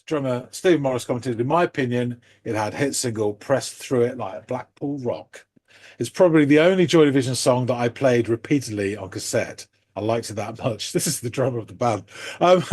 drummer Steve Morris commented, in my opinion, it had hit single pressed through it like Blackpool rock. It's probably the only Joy Division song that I played repeatedly on cassette. I liked it that much. This is the drummer of the band. Um,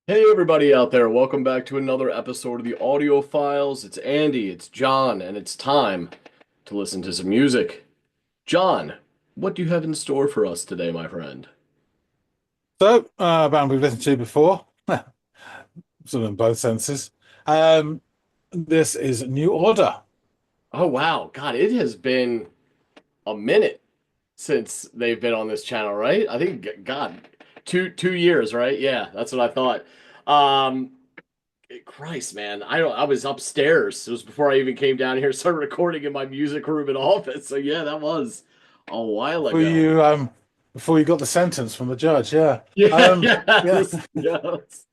Hey everybody out there, welcome back to another episode of the Audiophiles. It's Andy, it's John, and it's time to listen to some music. John, what do you have in store for us today, my friend? a band we've listened to before, sort of in both senses. Um, this is New Order. Oh wow, God, it has been a minute since they've been on this channel, right? I think, God, two years, right? Yeah, that's what I thought. Um, Christ, man, I was upstairs. It was before I even came down here, started recording in my music room and office. So yeah, that was a while Before ago. you before you got the sentence from the judge, yeah. Yeah, Yeah. yes, yes.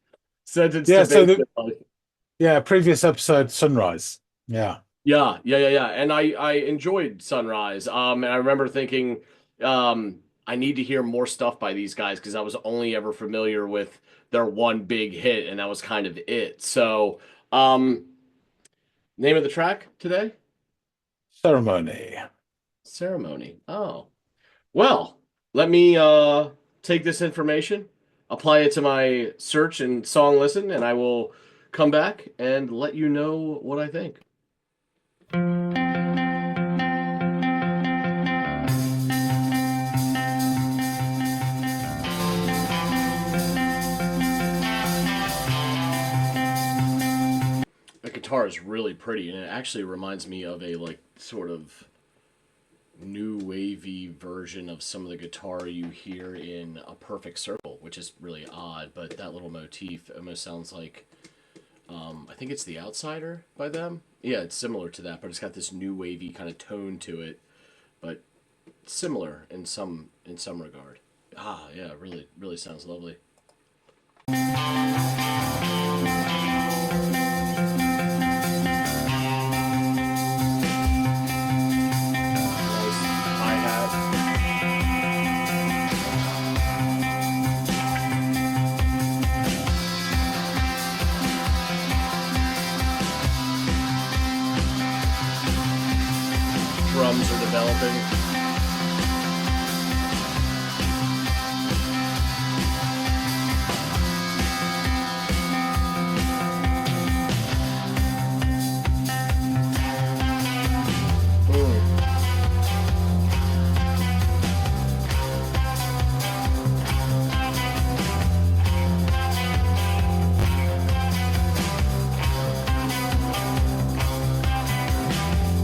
Sentenced to Yeah, so basement life. previous episode, Sunrise. Yeah. Yeah. And I enjoyed Sunrise. And I remember thinking, I need to hear more stuff by these guys because I was only ever familiar with their one big hit, and that was kind of it. So, um, name of the track today? Ceremony. Ceremony. Oh, well, let me take this information, apply it to my search and song listen, and I will come back and let you know what I think. The guitar is really pretty, and it actually reminds me of a like sort of new wavy version of some of the guitar you hear in A Perfect Circle, which is really odd, but that little motif almost sounds like I think it's The Outsider by them. Yeah, it's similar to that, but it's got this new wavy kind of tone to it, but similar in some regard. Ah, yeah, really sounds lovely. Nice hi-hat. Drums are developing. Mm.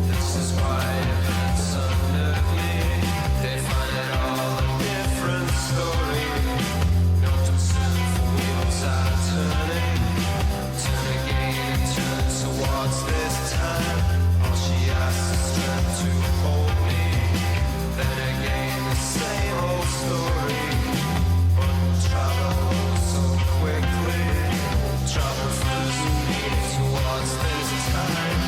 This is why it's under me. They find it all a different story. Noticing the wheels are turning. Turn again and turn towards this time. All she asks is strength to hold me. Then again the same old story. But we'll travel so quickly. Travel through me towards this time.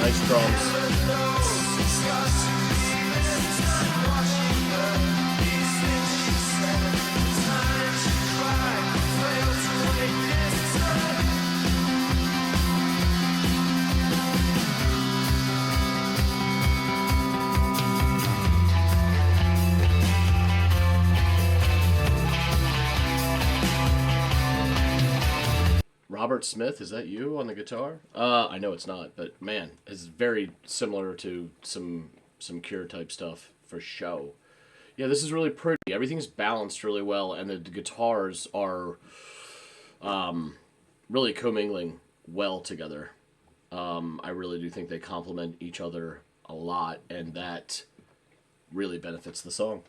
Nice drums. Robert Smith, is that you on the guitar? I know it's not, but man, it's very similar to some Cure type stuff for show. Yeah, this is really pretty. Everything's balanced really well, and the guitars are really commingling well together. I really do think they complement each other a lot, and that really benefits the song.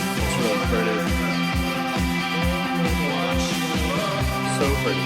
It's really pretty. So pretty.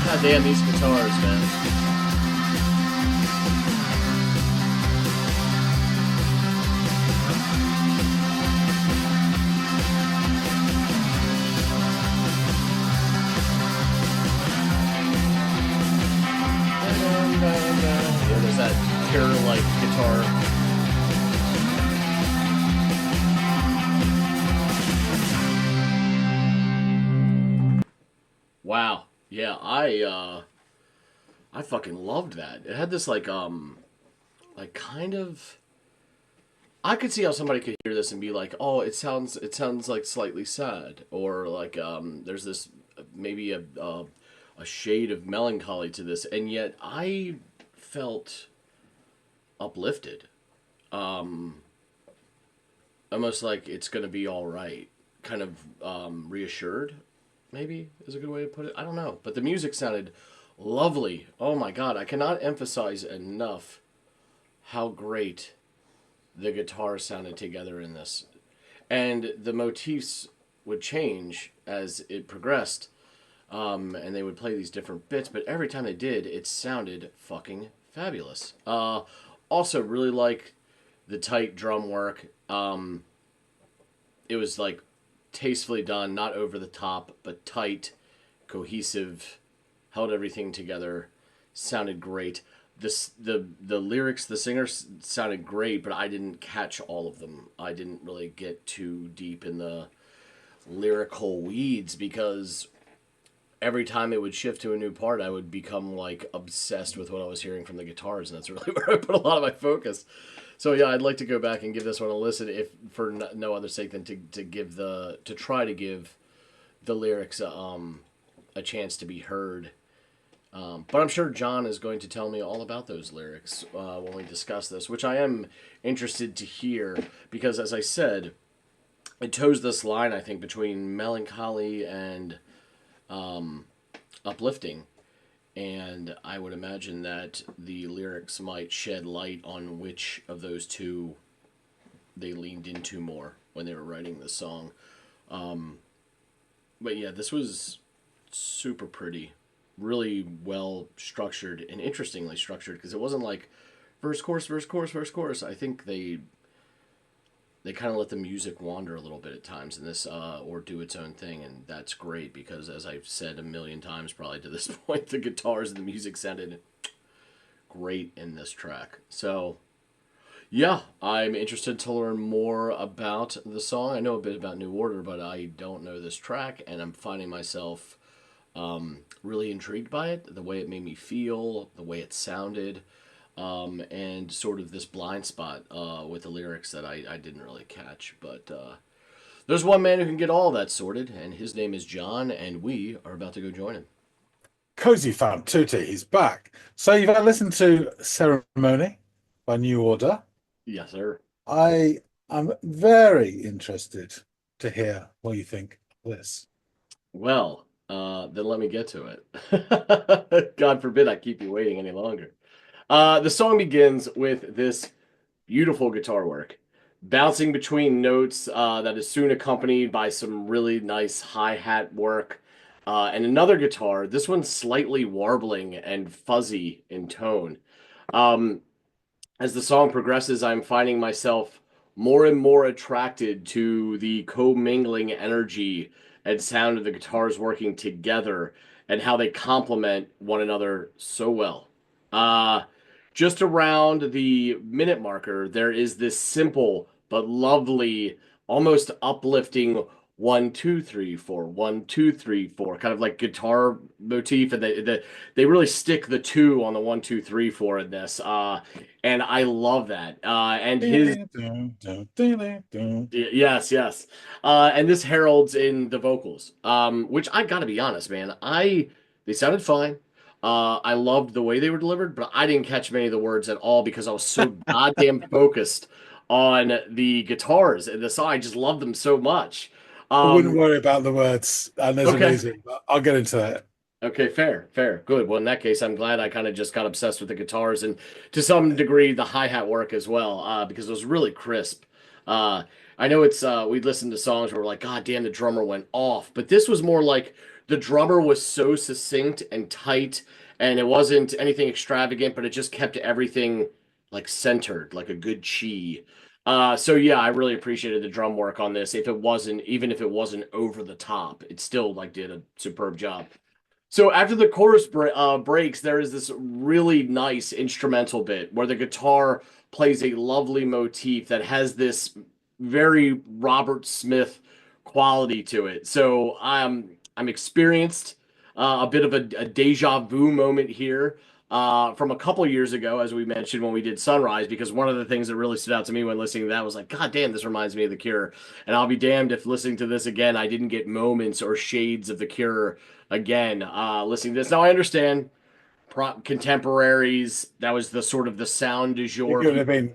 God damn these guitars, man. Yeah, there's that terror-like guitar. Wow. Yeah, I fucking loved that. It had this like kind of, I could see how somebody could hear this and be like, "Oh, it sounds like slightly sad," or like there's this maybe a shade of melancholy to this, and yet I felt uplifted, almost like it's gonna be all right, kind of reassured. Maybe is a good way to put it. I don't know, but the music sounded lovely. Oh my god, I cannot emphasize enough how great the guitar sounded together in this. And the motifs would change as it progressed, and they would play these different bits, but every time they did, it sounded fucking fabulous. Also, really like the tight drum work. It was like tastefully done, not over the top, but tight, cohesive, held everything together, sounded great. The lyrics, the singer sounded great, but I didn't catch all of them. I didn't really get too deep in the lyrical weeds because every time it would shift to a new part, I would become like obsessed with what I was hearing from the guitars, and that's really where I put a lot of my focus. So yeah, I'd like to go back and give this one a listen, if for no other sake than to try to give the lyrics a chance to be heard. But I'm sure John is going to tell me all about those lyrics when we discuss this, which I am interested to hear because, as I said, it toes this line, I think, between melancholy and uplifting. And I would imagine that the lyrics might shed light on which of those two they leaned into more when they were writing the song. But yeah, this was super pretty, really well structured and interestingly structured, because it wasn't like verse, chorus, verse, chorus, verse, chorus. I think they kind of let the music wander a little bit at times in this, or do its own thing, and that's great because, as I've said a million times probably to this point, the guitars and the music sounded great in this track. So, Yeah, I'm interested to learn more about the song. I know a bit about New Order, but I don't know this track, and I'm finding myself really intrigued by it, the way it made me feel, the way it sounded, and sort of this blind spot with the lyrics that I didn't really catch. But there's one man who can get all that sorted, and his name is John, and we are about to go join him. Cozy fan Tutti, he's back. So you've had listened to Ceremony by New Order. Yes, sir. I am very interested to hear what you think of this. Well, then let me get to it. God forbid I keep you waiting any longer. The song begins with this beautiful guitar work, bouncing between notes that is soon accompanied by some really nice hi-hat work, and another guitar, this one's slightly warbling and fuzzy in tone. Um, as the song progresses, I'm finding myself more and more attracted to the commingling energy and sound of the guitars working together and how they complement one another so well. Uh, just around the minute marker, there is this simple but lovely, almost uplifting 1 2 3 4, 1 2 3 4, kind of like guitar motif, and they really stick the two on the 1 2 3 4 in this. And I love that. And his yes, yes. And this heralds in the vocals, which I gotta be honest, man. They sounded fine. I loved the way they were delivered, but I didn't catch many of the words at all because I was so goddamn focused on the guitars and the song. I just loved them so much. I wouldn't Um, worry about the words, and there's a okay. reason, but I'll get into that. Okay, fair, fair, good. Well, in that case, I'm glad I kind of just got obsessed with the guitars and to some degree the hi-hat work as well, because it was really crisp. Uh, I know it's we'd listened to songs where we're like, God damn, the drummer went off, but this was more like the drummer was so succinct and tight, and it wasn't anything extravagant, but it just kept everything like centered, like a good chi. So yeah, I really appreciated the drum work on this. If it wasn't, even if it wasn't over the top, it still like did a superb job. So after the chorus breaks, there is this really nice instrumental bit where the guitar plays a lovely motif that has this very Robert Smith quality to it. So I'm experienced a bit of a deja vu moment here from a couple years ago, as we mentioned when we did Sunrise, because one of the things that really stood out to me when listening to that was like, God damn, this reminds me of The Cure. And I'll be damned if listening to this again, I didn't get moments or shades of The Cure again listening to this. Now I understand contemporaries, that was the sort of the sound du It jour would have people. been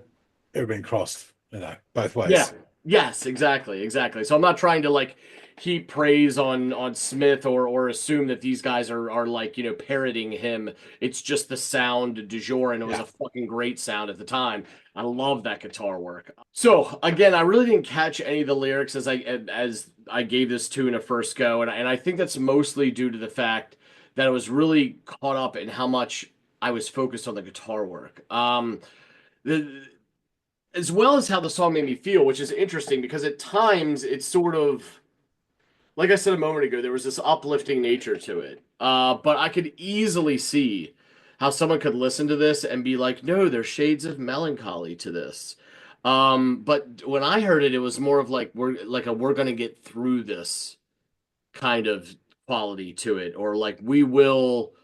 it would have been crossed, both Yeah. ways. Yes, exactly, exactly. So I'm not trying to like heap praise on Smith or assume that these guys are like, parroting him. It's just the sound du jour, and it was Yeah. a fucking great sound at the time. I love that guitar work. So again, I really didn't catch any of the lyrics as I gave this tune a first go, and I think that's mostly due to the fact that I was really caught up in how much I was focused on the guitar work. The as well as how the song made me feel, which is interesting because at times it's sort of like I said a moment ago, there was this uplifting nature to it. But I could easily see how someone could listen to this and be like, no, there's shades of melancholy to this. But when I heard it, it was more of like we're gonna get through this kind of quality to it, or like we will,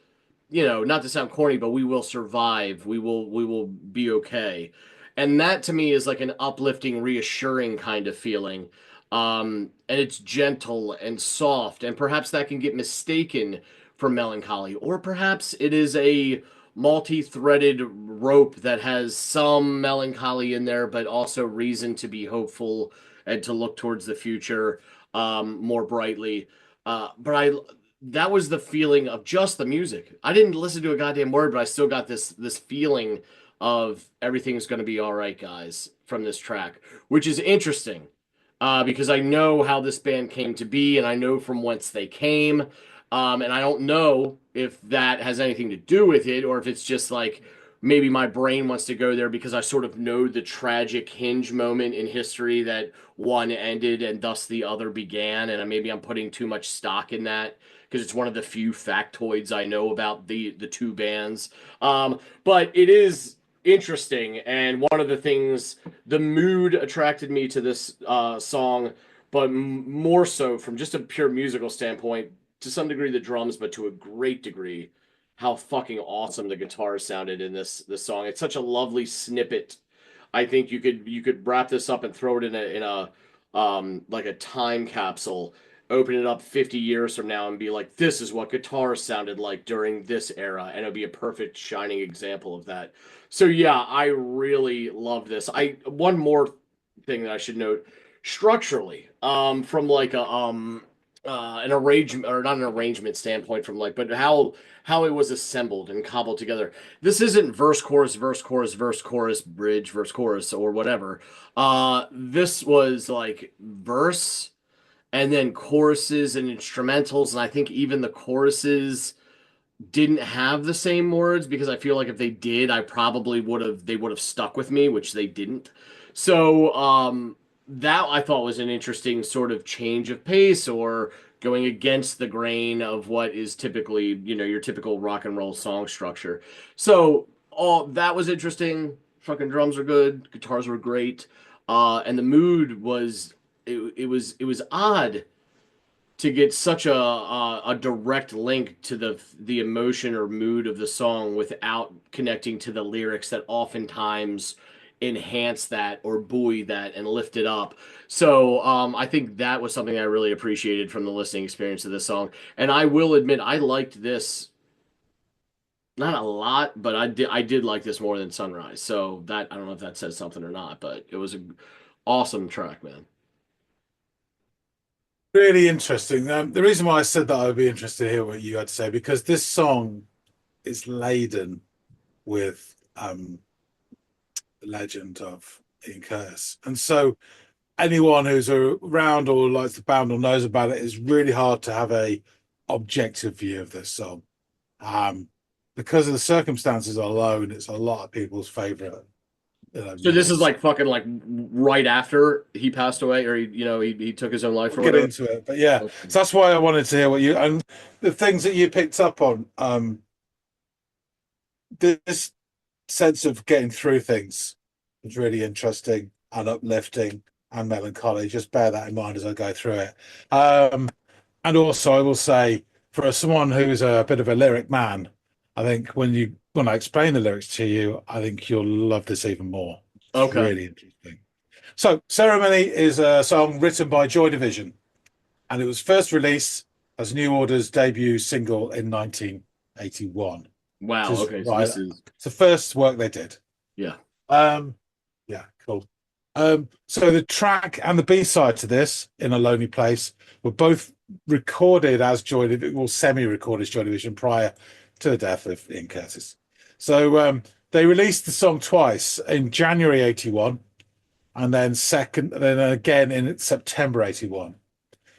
not to sound corny, but we will survive. We will be okay. And that to me is like an uplifting, reassuring kind of feeling. And it's gentle and soft, and perhaps that can get mistaken for melancholy, or perhaps it is a multi-threaded rope that has some melancholy in there, but also reason to be hopeful and to look towards the future more brightly. But that was the feeling of just the music. I didn't listen to a goddamn word, but I still got this feeling of everything's going to be all right, guys, from this track, which is interesting because I know how this band came to be, and I know from whence they came. And I don't know if that has anything to do with it, or if it's just like maybe my brain wants to go there because I sort of know the tragic hinge moment in history that one ended and thus the other began, and maybe I'm putting too much stock in that because it's one of the few factoids I know about the two bands. But it is interesting, and one of the things, the mood attracted me to this song, but more so from just a pure musical standpoint, to some degree the drums, but to a great degree how fucking awesome the guitar sounded in this song. It's such a lovely snippet. I think you could wrap this up and throw it in a like a time capsule, open it up 50 years from now and be like, this is what guitars sounded like during this era, and it'll be a perfect shining example of that. So yeah, I really love this. I one more thing that I should note structurally, from like a an arrangement, or not an arrangement standpoint, from like, but how it was assembled and cobbled together. This isn't verse chorus verse chorus verse chorus bridge verse chorus or whatever. This was like verse and then choruses and instrumentals, and I think even the choruses didn't have the same words, because I feel like if they did, I probably would have stuck with me, which they didn't. So that I thought was an interesting sort of change of pace, or going against the grain of what is typically, your typical rock and roll song structure. So all that was interesting. Fucking drums are good, guitars were great, and the mood was, it was odd to get such a direct link to the emotion or mood of the song without connecting to the lyrics that oftentimes enhance that or buoy that and lift it up. So I think that was something I really appreciated from the listening experience of this song. And I will admit I liked this not a lot, but I did like this more than Sunrise. So that, I don't know if that says something or not, but it was an awesome track, man. Really interesting. The reason why I said that I would be interested to hear what you had to say, because this song is laden with the legend of Ian Curtis. And so anyone who's around or likes the band or knows about it, it's really hard to have a objective view of this song. Because of the circumstances alone, it's a lot of people's favorite. So this is like fucking like right after he passed away, or he took his own life or We'll get whatever. into it, but yeah, so that's why I wanted to hear what you and the things that you picked up on. This sense of getting through things is really interesting and uplifting and melancholy. Just bear that in mind as I go through it. And also, I will say, for someone who's a bit of a lyric man, I think when I explain the lyrics to you, I think you'll love this even more. It's Okay. really interesting. So, Ceremony is a song written by Joy Division, and it was first released as New Order's debut single in 1981. Wow. Just Okay. So right. this is, It's the first work they did. yeah. Yeah, cool. So the track and the B-side to this, In a Lonely Place, were both recorded as Joy Division, well, semi-recorded as Joy Division prior to the death of Ian Curtis. So they released the song twice, in January 81 and then again in September 81.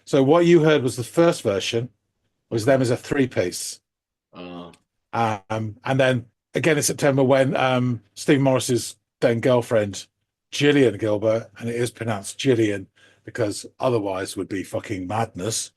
So what you heard was the first version, was them as a three-piece. And then again in September, when Steve Morris's then girlfriend, Gillian Gilbert, and it is pronounced Gillian because otherwise would be fucking madness.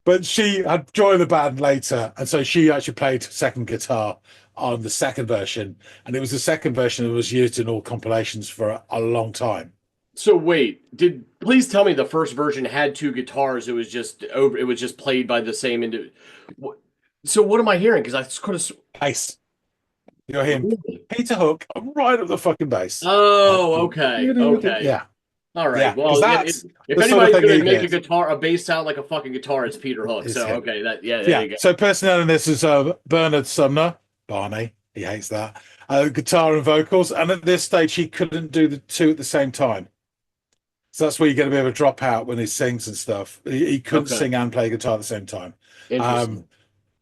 But she had joined the band later, and so she actually played second guitar on the second version, and it was the second version that was used in all compilations for a long time. So wait, please tell me the first version had two guitars? It was just played by the same individual. So what am I hearing? Because I could have. Bass. You're hearing Peter Hook right at the fucking bass. Oh, okay, okay. Yeah. All right. Yeah, well, that's if the sort of anybody's thing going you to make get. a bass sound like a fucking guitar, it's Peter Hook. It's So him. okay, there you Yeah. go. So personnel in this is Bernard Sumner, Barney. He hates that. Guitar and vocals, and at this stage he couldn't do the two at the same time. So that's where you get a bit of a drop out when he sings and stuff. He couldn't Okay. sing and play guitar at the same time. Interesting.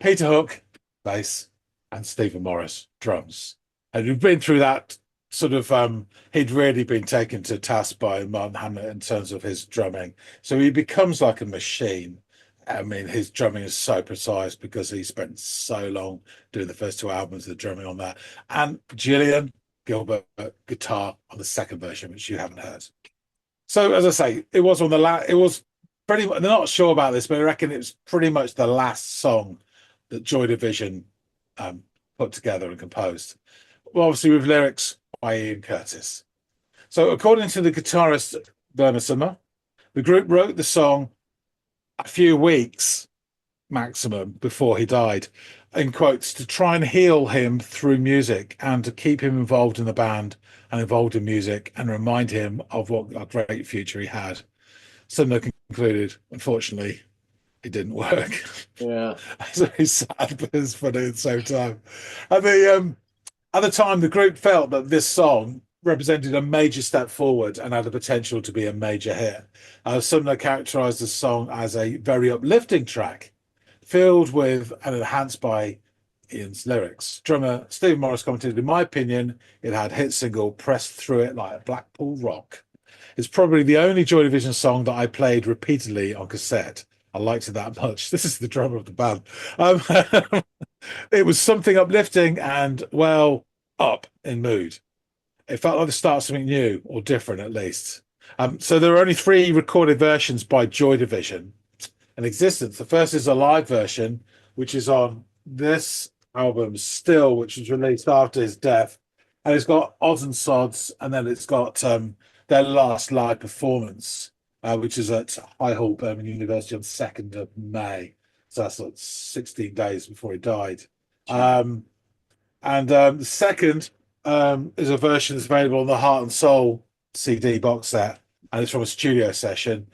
Peter Hook, bass, and Stephen Morris, drums. And we've been through that sort of, he'd really been taken to task by Martin Hannett in terms of his drumming. So he becomes like a machine. I mean, his drumming is so precise because he spent so long doing the first two albums, the drumming on that. And Gillian Gilbert, guitar on the second version, which you haven't heard. So as I say, it was on the it was pretty much, they're not sure about this, but I reckon it was pretty much the last song that Joy Division put together and composed. Well, obviously with lyrics by Ian Curtis. So according to the guitarist Bernard Summer, the group wrote the song a few weeks maximum before he died, in quotes, to try and heal him through music and to keep him involved in the band and involved in music and remind him of what a great future he had. Sumner concluded, unfortunately, it didn't work. Yeah. It's very sad, but it's funny at the same time. And at the time, the group felt that this song represented a major step forward and had the potential to be a major hit. Sumner characterized the song as a very uplifting track, filled with and enhanced by Ian's lyrics. Drummer Stephen Morris commented, in my opinion, it had hit single pressed through it like a Blackpool rock. It's probably the only Joy Division song that I played repeatedly on cassette. I liked it that much. This is the drummer of the band. It was something uplifting and, well, up in mood. It felt like the start of something new or different, at least. So there are only 3 recorded versions by Joy Division in existence. The first is a live version, which is on this album, Still, which was released after his death. And it's got Odds and Sods, and then it's got their last live performance, which is at High Hall, Birmingham University on 2nd of May. So that's like 16 days before he died. The second is a version that's available on the Heart and Soul CD box set, and it's from a studio session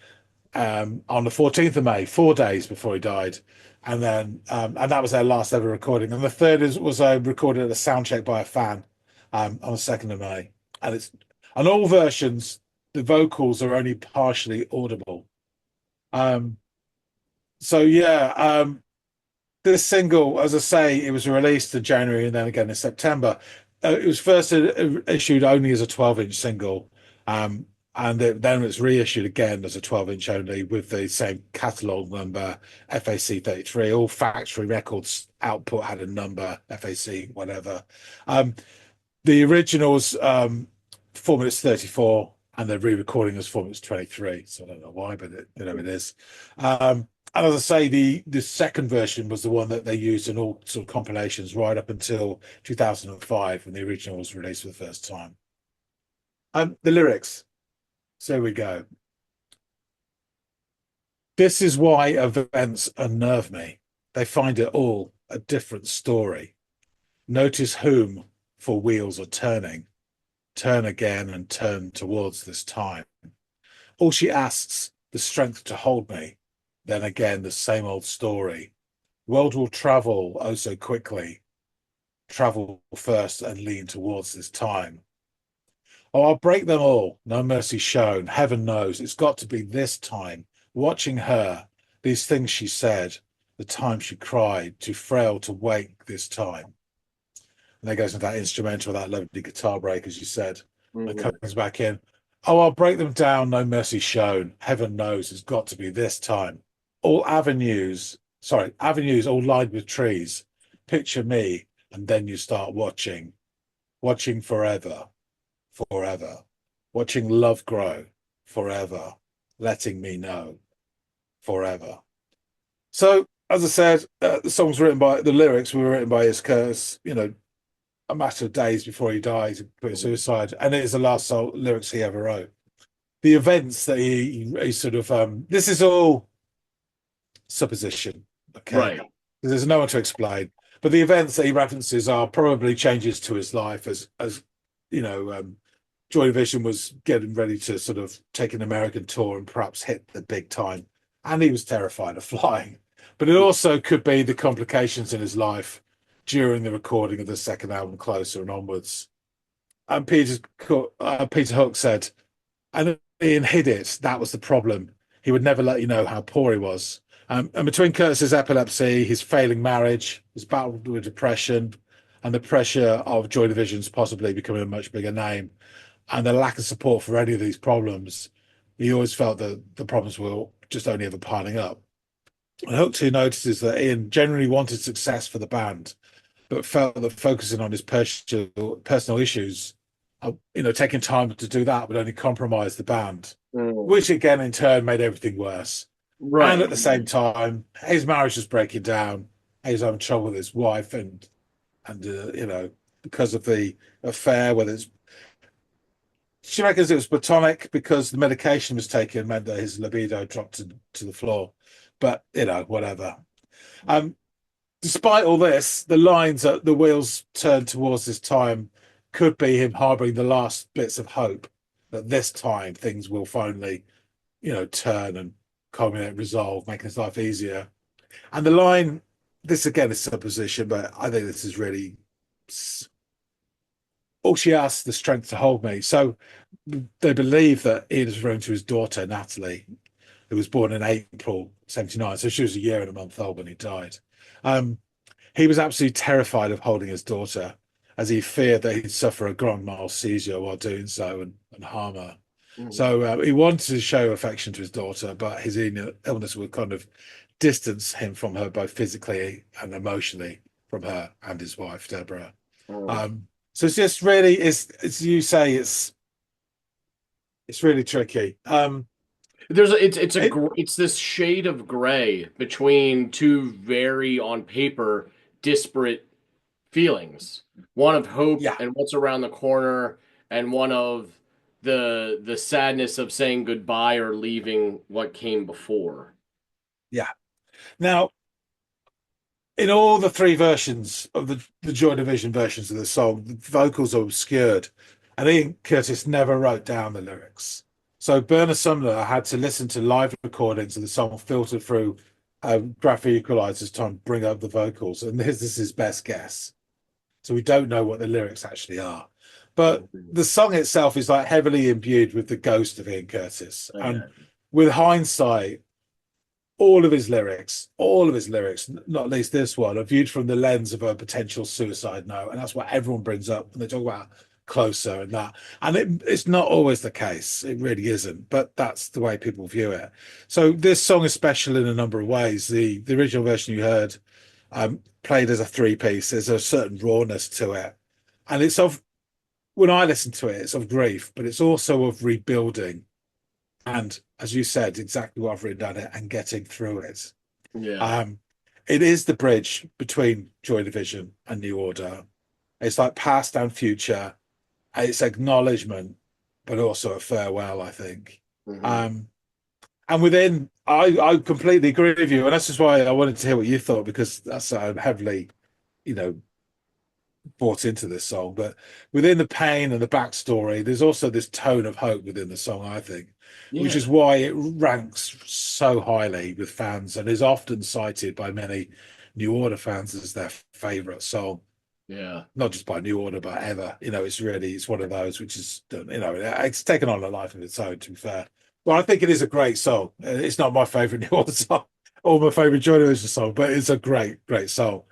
on the 14th of May, 4 days before he died. And then and that was their last ever recording. And the third was recorded at a sound check by a fan on the 2nd of May. And it's on all versions, the vocals are only partially audible. This single, as I say, it was released in January and then again in September. It was first issued only as a 12-inch single, and then it's reissued again as a 12-inch only with the same catalogue number, FAC 33. All factory records output had a number, FAC, whatever. The original's 4 minutes 34, and the re-recording is 4 minutes 23. So I don't know why, but it is. And as I say, the second version was the one that they used in all sort of compilations right up until 2005 when the original was released for the first time. The lyrics. So here we go. This is why events unnerve me. They find it all a different story. Notice whom for wheels are turning. Turn again and turn towards this time. All she asks, the strength to hold me. Then again, the same old story. World will travel oh so quickly. Travel first and lean towards this time. Oh, I'll break them all, no mercy shown. Heaven knows it's got to be this time. Watching her, these things she said, the time she cried, too frail to wake this time. And there goes into that instrumental, that lovely guitar break, as you said. And it comes back in. Oh, I'll break them down, no mercy shown. Heaven knows it's got to be this time. All avenues all lined with trees. Picture me, and then you start watching forever, forever. Watching love grow forever, letting me know forever. So, as I said, the lyrics were written by his Curtis, a matter of days before he died, he committed suicide, and it is the last lyrics he ever wrote. The events that he sort of this is all supposition, okay? Right. There's no one to explain, but the events that he references are probably changes to his life as Joy Division was getting ready to sort of take an American tour and perhaps hit the big time, and he was terrified of flying. But it also could be the complications in his life during the recording of the second album, Closer and onwards. And Peter Hook said, and Ian hid it. That was the problem. He would never let you know how poor he was. And between Curtis's epilepsy, his failing marriage, his battle with depression, and the pressure of Joy Division's possibly becoming a much bigger name, and the lack of support for any of these problems, he always felt that the problems were just only ever piling up. And Hook too notices that Ian generally wanted success for the band, but felt that focusing on his personal issues, taking time to do that would only compromise the band, which again in turn made everything worse. Right. And at the same time, his marriage was breaking down. He was having trouble with his wife, and and because of the affair, whether it's she reckons it was platonic because the medication was taken meant that his libido dropped to the floor. But whatever. Um, Despite all this, the lines that the wheels turn towards this time could be him harboring the last bits of hope that this time things will finally, turn and culminate, resolve, making his life easier. And the line, this again is supposition, but I think this is really all she asks the strength to hold me. So they believe that Ian is referring to his daughter, Natalie, who was born in April 79. So she was a year and a month old when he died. He was absolutely terrified of holding his daughter, as he feared that he'd suffer a grand mal seizure while doing so and harm her. Mm. So he wanted to show affection to his daughter, but his illness would kind of distance him from her both physically and emotionally, from her and his wife, Deborah. Mm. So it's just really, as you say, it's really tricky. It's it's this shade of gray between two very on paper disparate feelings. One of hope Yeah, and what's around the corner, and one of the sadness of saying goodbye or leaving what came before. yeah. Now, in all the three versions of the Joy Division versions of the song, the vocals are obscured, and Ian Curtis never wrote down the lyrics. So Bernard Sumner had to listen to live recordings of the song filtered through graphic equalizers to try and bring up the vocals, and this is his best guess. So we don't know what the lyrics actually are. But the song itself is like heavily imbued with the ghost of Ian Curtis. And Okay. with hindsight, all of his lyrics, not least this one, are viewed from the lens of a potential suicide note. And that's what everyone brings up when they talk about closer and that. And it's not always the case. It really isn't. But that's the way people view it. So this song is special in a number of ways. The original version you heard played as a three-piece. There's a certain rawness to it. And it's of, when I listen to it, it's of grief, but it's also of rebuilding. And as you said, exactly what I've written down it and getting through it. Yeah. Um, it is the bridge between Joy Division and New Order. It's like past and future. It's acknowledgement, but also a farewell, I think. Hmm. And within, I completely agree with you. And that's just why I wanted to hear what you thought, because that's heavily, you know, brought into this song. But within the pain and the backstory, there's also this tone of hope within the song, I think, which Yeah. is why it ranks so highly with fans and is often cited by many New Order fans as their favorite song. Yeah. Not just by New Order, but ever. It's one of those which is, it's taken on a life of its own, to be fair. Well, I think it is a great song. It's not my favorite New Order song or my favorite Joy Division song, but it's a great, great song.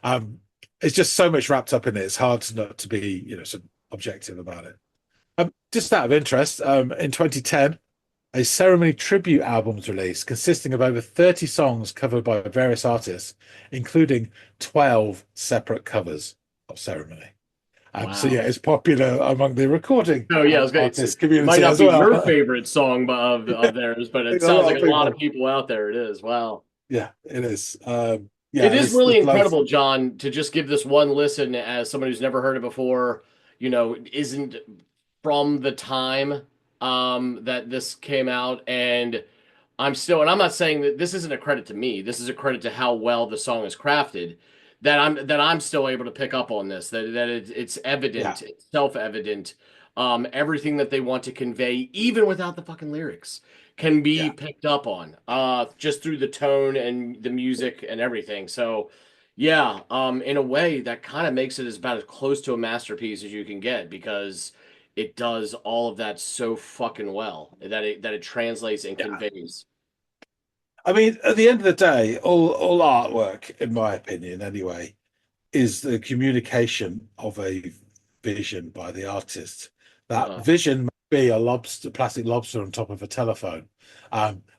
Um, it's just so much wrapped up in it. It's hard not to be, sort of objective about it. Just out of interest, in 2010, a ceremony tribute album was released consisting of over 30 songs covered by various artists, including 12 separate covers of ceremony. So Wow. yeah, it's popular among the recording Oh yeah, I was gonna. artist It might community not as be your well. favorite song of theirs, but I it think a sounds lot like of a lot of people. people out there. It is. Wow. Yeah, it is. It Yeah, is there's really loads. incredible, John, to just give this one listen as someone who's never heard it before, isn't from the time that this came out. And I'm not saying that this isn't a credit to me. This is a credit to how well the song is crafted. That I'm still able to pick up on this. It's Yeah, evident, it's self-evident. Everything that they want to convey, even without the fucking lyrics, can be yeah. picked up on just through the tone and the music and everything. So yeah, in a way that kind of makes it about as close to a masterpiece as you can get, because it does all of that so fucking well that it translates and Yeah. conveys. I mean, at the end of the day, all artwork, in my opinion, anyway, is the communication of a vision by the artist. That Uh, vision may be a lobster, plastic lobster on top of a telephone,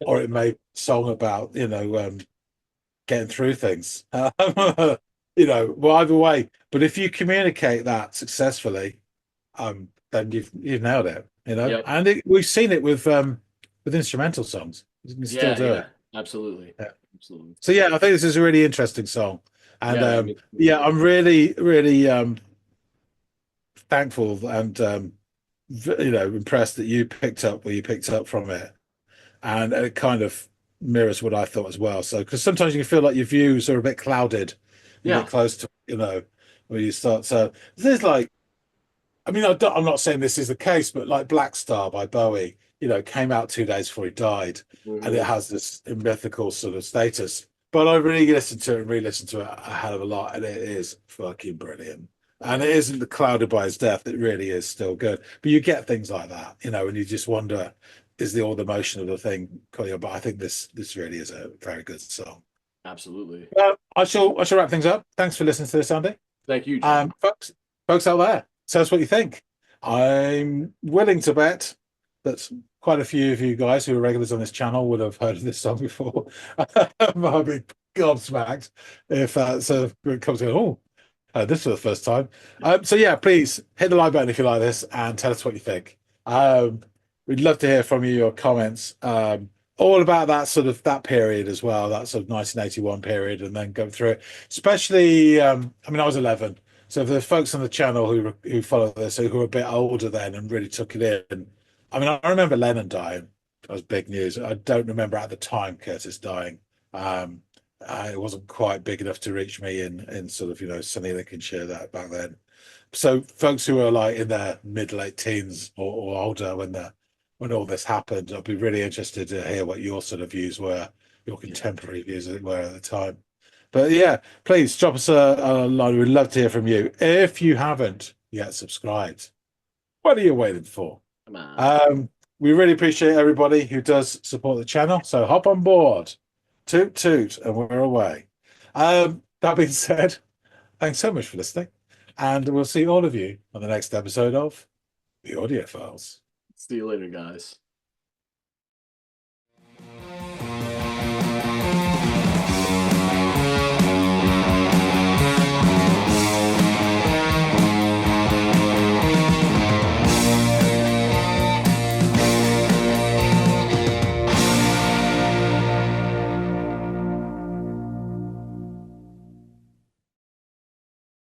or it may be a song about getting through things. Well, either way. But if you communicate that successfully, then you've nailed it. yep. And we've seen it with instrumental songs. You can still Yeah, do yeah. it. Absolutely. Yeah. Absolutely. So yeah, I think this is a really interesting song. And Yeah, me yeah, too. I'm really, really thankful and impressed that you picked up what you picked up from it, and it kind of mirrors what I thought as well. So, because sometimes you can feel like your views are a bit clouded, you get Yeah. close to, where you start. So there's like, I mean, I'm not saying this is the case, but like Black Star by Bowie, came out 2 days before he died, and it Hmm. has this mythical sort of status. But I really listened to it and re-listened to it a hell of a lot, and it is fucking brilliant. And it isn't clouded by his death; it really is still good. But you get things like that, and you just wonder, is the all the motion of the thing? But I think this really is a very good song. Absolutely. I shall wrap things up. Thanks for listening to this, Andy. Thank you, John. Folks out there, tell us what you think. I'm willing to bet that quite a few of you guys who are regulars on this channel would have heard of this song before. I'll be gobsmacked if so it comes in, this for the first time. So yeah, please hit the like button if you like this and tell us what you think. Um, we'd love to hear from you, your comments, all about that sort of that period as well, that sort of 1981 period, and then go through it. Especially, I mean, I was 11, so for the folks on the channel who follow this, who were a bit older then and really took it in. I mean, I remember Lennon dying. That was big news. I don't remember at the time Curtis dying. Um, it wasn't quite big enough to reach me in sort of sunny Lincolnshire that back then. So folks who are like in their mid late teens or older when all this happened, I'd be really interested to hear what your sort of views were, your Yeah. contemporary views as it were at the time. But yeah, please drop us a line. We'd love to hear from you. If you haven't yet subscribed, what are you waiting for? Come on. Um, we really appreciate everybody who does support the channel. So hop on board, toot toot, and we're away. That being said, thanks so much for listening, and we'll see all of you on the next episode of the Audiophiles. See you later, guys.